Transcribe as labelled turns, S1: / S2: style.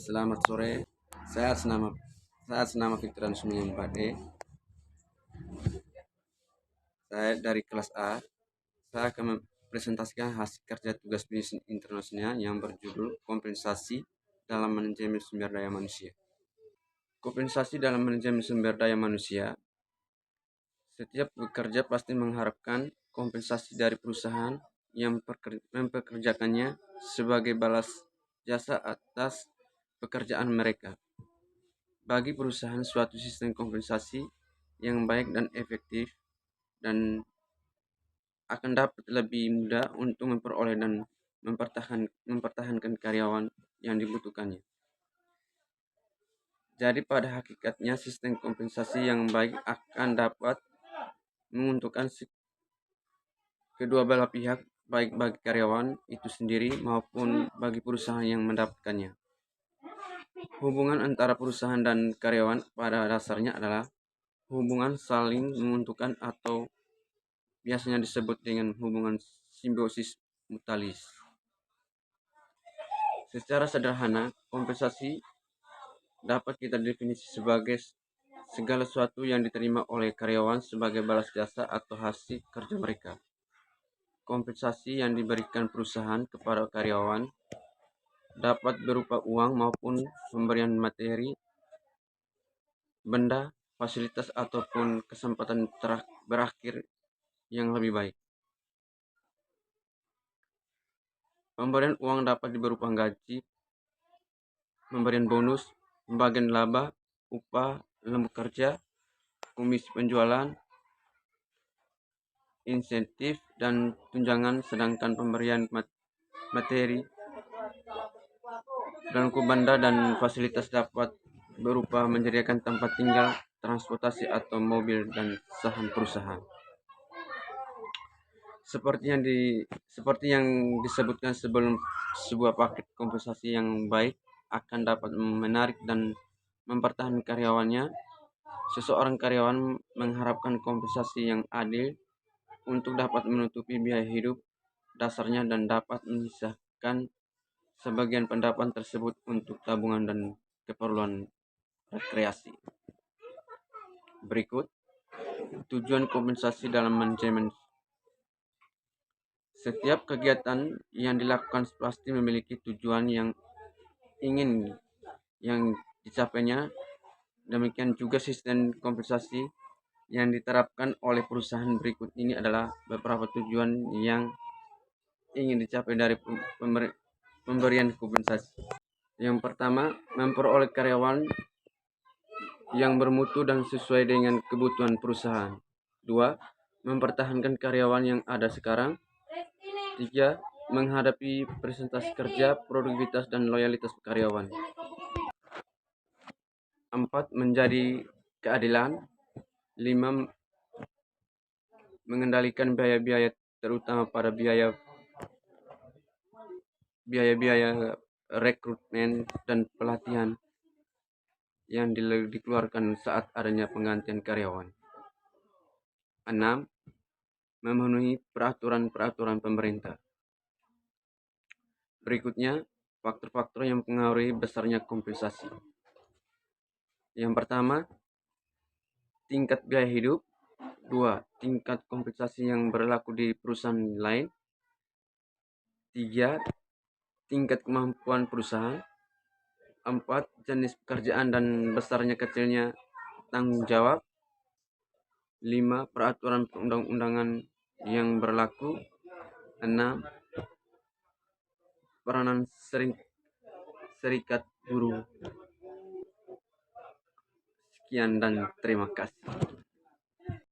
S1: Selamat sore. Saya Senama Fitrian Sumiyan Pade. Saya dari kelas A. Saya akan mempresentasikan hasil kerja tugas bisnis internasional yang berjudul Kompensasi dalam Manajemen Sumber Daya Manusia. Kompensasi dalam manajemen sumber daya manusia. Setiap pekerja pasti mengharapkan kompensasi dari perusahaan yang mempekerjakannya sebagai balas jasa atas pekerjaan mereka. Bagi perusahaan, suatu sistem kompensasi yang baik dan efektif dan akan dapat lebih mudah untuk memperoleh dan mempertahankan karyawan yang dibutuhkannya. Jadi pada hakikatnya sistem kompensasi yang baik akan dapat menguntungkan kedua belah pihak, baik bagi karyawan itu sendiri maupun bagi perusahaan yang mendapatkannya. Hubungan antara perusahaan dan karyawan pada dasarnya adalah hubungan saling menguntungkan atau biasanya disebut dengan hubungan simbiosis mutualis. Secara sederhana, kompensasi dapat kita definisi sebagai segala sesuatu yang diterima oleh karyawan sebagai balas jasa atau hasil kerja mereka. Kompensasi yang diberikan perusahaan kepada karyawan dapat berupa uang maupun pemberian materi, benda, fasilitas ataupun kesempatan berakhir yang lebih baik. Pemberian uang dapat berupa gaji, pemberian bonus, pembagian laba, upah, lembur kerja, komisi penjualan, insentif, dan tunjangan, sedangkan pemberian materi dan benda dan fasilitas dapat berupa menyediakan tempat tinggal, transportasi atau mobil dan saham perusahaan. Seperti yang disebutkan sebelum, sebuah paket kompensasi yang baik akan dapat menarik dan mempertahankan karyawannya. Seseorang karyawan mengharapkan kompensasi yang adil untuk dapat menutupi biaya hidup dasarnya dan dapat memisahkan sebagian pendapatan tersebut untuk tabungan dan keperluan rekreasi. Berikut tujuan kompensasi dalam manajemen. Setiap kegiatan yang dilakukan pasti memiliki tujuan yang ingin dicapainya. Demikian juga sistem kompensasi yang diterapkan oleh perusahaan. Berikut ini adalah beberapa tujuan yang ingin dicapai dari pemberian kompensasi. Yang pertama, memperoleh karyawan yang bermutu dan sesuai dengan kebutuhan perusahaan. 2. Mempertahankan karyawan yang ada sekarang. 3. Menghadapi presentasi kerja, produktivitas, dan loyalitas karyawan. 4. Menjadi keadilan. 5. Mengendalikan biaya-biaya terutama pada biaya rekrutmen dan pelatihan yang dikeluarkan saat adanya penggantian karyawan. 6. Memenuhi peraturan pemerintah. Berikutnya, faktor-faktor yang mempengaruhi besarnya kompensasi. Yang pertama, tingkat biaya hidup. 2. Tingkat kompensasi yang berlaku di perusahaan lain. 3. Tingkat kemampuan perusahaan. 4. Jenis pekerjaan dan besarnya kecilnya tanggung jawab. 5. Peraturan perundang-undangan yang berlaku. 6. Peranan serikat buruh. Sekian dan terima kasih.